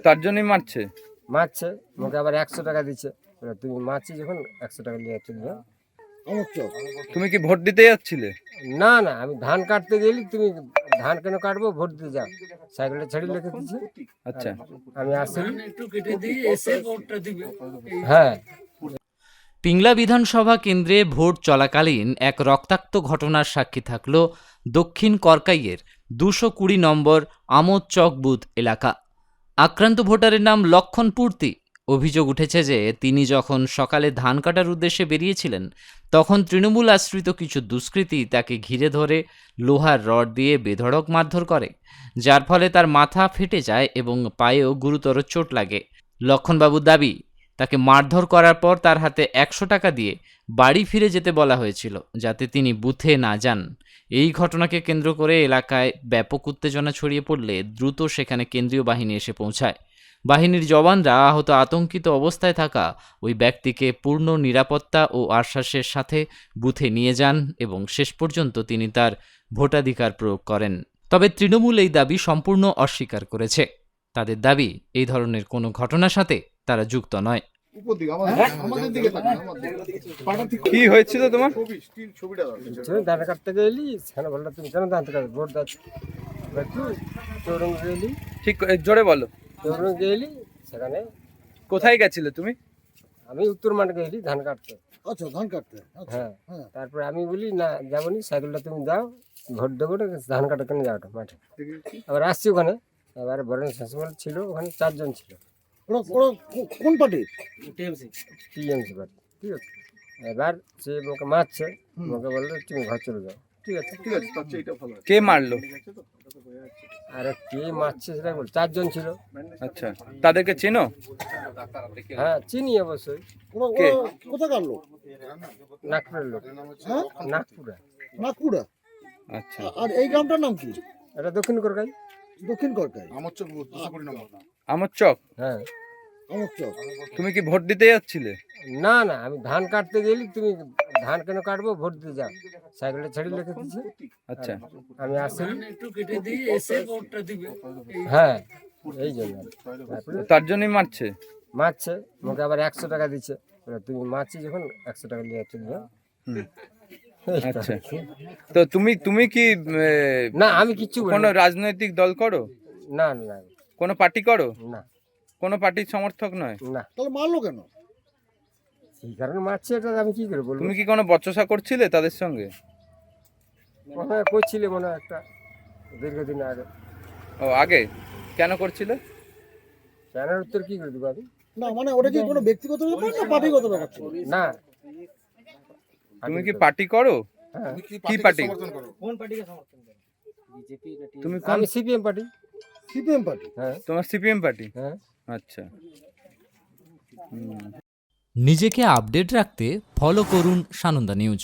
তার জন্যই মারছে। মারছে, মুখে আবার 100 টাকা দিচ্ছে। তুমি মারছি যখন 100 টাকা নিয়ে চলে যাও। তুমি কি ভোট দিতে যাচ্ছিলে? না না, আমি ধান কাটতে গেলি, তুমি ধান কেন কাটবো, ভোট দিয়ে যাও। সাইকেলটা ছেড়ে লিখে দিচ্ছে। আচ্ছা, আমি আসি হ্যাঁ। পিংলা বিধানসভা কেন্দ্রে ভোট চলাকালীন এক রক্তাক্ত ঘটনার সাক্ষী থাকল দক্ষিণ করকাইয়ের 220 নম্বর আমোদ চক বুথ এলাকা। আক্রান্ত ভোটারের নাম লক্ষণ পূর্তি। অভিযোগ উঠেছে যে তিনি যখন সকালে ধান কাটার উদ্দেশ্যে বেরিয়েছিলেন তখন তৃণমূল আশ্রিত কিছু দুষ্কৃতী তাকে ঘিরে ধরে লোহার রড দিয়ে বেধড়ক মারধর করে, যার ফলে তার মাথা ফেটে যায় এবং পায়েও গুরুতর চোট লাগে। লক্ষণবাবুর দাবি, তাকে মারধর করার পর তার হাতে 100 টাকা দিয়ে বাড়ি ফিরে যেতে বলা হয়েছিল যাতে তিনি বুথে না যান। এই ঘটনাকে কেন্দ্র করে এলাকায় ব্যাপক উত্তেজনা ছড়িয়ে পড়লে দ্রুত সেখানে কেন্দ্রীয় বাহিনী এসে পৌঁছায়। বাহিনীর জওয়ানরা আহত আতঙ্কিত অবস্থায় থাকা ওই ব্যক্তিকে পূর্ণ নিরাপত্তা ও আশ্বাসের সাথে বুথে নিয়ে যান এবং শেষ পর্যন্ত তিনি তার ভোটাধিকার প্রয়োগ করেন। তবে তৃণমূল এই দাবি সম্পূর্ণ অস্বীকার করেছে। তাদের দাবি, এই ধরনের কোনো ঘটনার সাথে তারা যুক্ত নয়। কি হয়েছিল তোমার? ধান কাটতে গেলি, সেখানে বললো তুমি কেন ধান কাটবে, ভোট দাচ্ছ। চৌরঙ্গ গেলি, ঠিক জোরে বলো। চৌরঙ্গ গেলি, সেখানে কোথায় গেছিলে তুমি? আমি উত্তর মাঠ গেলি ধান কাটতে। আচ্ছা, ধান কাটতে। হ্যাঁ, তারপরে আমি বলি না যাবনি, সাইকেলটা তুমি দাও, ভোট দেবো, ধান কাটা কেন যাও মাঠে। আবার আসছি ওখানে, এবার বরেন শাসমাল ছিল, ওখানে 4 জন ছিল। কোন পার্টি? টিএমসি পার্টি, ঠিক আছে। এবার সে আমাকে মারছে, আমাকে বললো তুমি ঘর চলে যাও। ঠিক আছে। কে মারলো? আর কে মারছে সেটা বল, 4 জন ছিল। আচ্ছা, তাদেরকে চেনো? হ্যাঁ, চিনি অবশ্যই। কে? কোথাকার লোক? নাগপুরের লোক। হ্যাঁ, নাগপুরা। আচ্ছা, আর এই গ্রামটার নাম কি? এটা দক্ষিণ করকাই। দক্ষিণ করকাই। আমোদ চক। হ্যাঁ। আমোদ চক। তুমি কি ভোট দিতে যাচ্ছিলে? না না, আমি ধান কাটতে গেলি, তুমি ধান কেন কাটবো, ভোট দিয়ে যাও। সাইকেলটা ছেড়ে লিখে দিচ্ছে। আচ্ছা, আমি আসি হ্যাঁ, এই জন্য। তার জন্যই মারছে। মারছে, মুখে আবার 100 টাকা দিচ্ছে। তুমি মারছি যখন 100 টাকা নিয়ে চলে যাও। আচ্ছা, তো তুমি কি না, আমি কিচ্ছু বলি কোনো না। রাজনৈতিক দল করো? না না কোনো পার্টি করো? না কোনো পার্টির সমর্থক নয়? না, তাহলে মারলো কেন? সেই কারণে মারছে, এটা আমি কি করে বলবো। তুমি কি কোনো বচসা করছিলে তাদের সঙ্গে? মনে হয় করছিলে, মনে হয় একটা দীর্ঘদিন আগে। ও, আগে কেন করছিলে? জানার উত্তর কি করে দেবো আমি। না, মানে ওটা কি কোনো ব্যক্তিগত ব্যাপার না পার্টিগত ব্যাপার ছিল? না। তুমি কি পার্টি করো? হ্যাঁ। কি পার্টি? তুমি কোন? আমি সিপিএম পার্টি। CPM party? হ্যাঁ। তোমার সিপিএম পার্টি? হ্যাঁ। আচ্ছা। নিজেকে আপডেট রাখতে ফলো করুন সানন্দা নিউজ।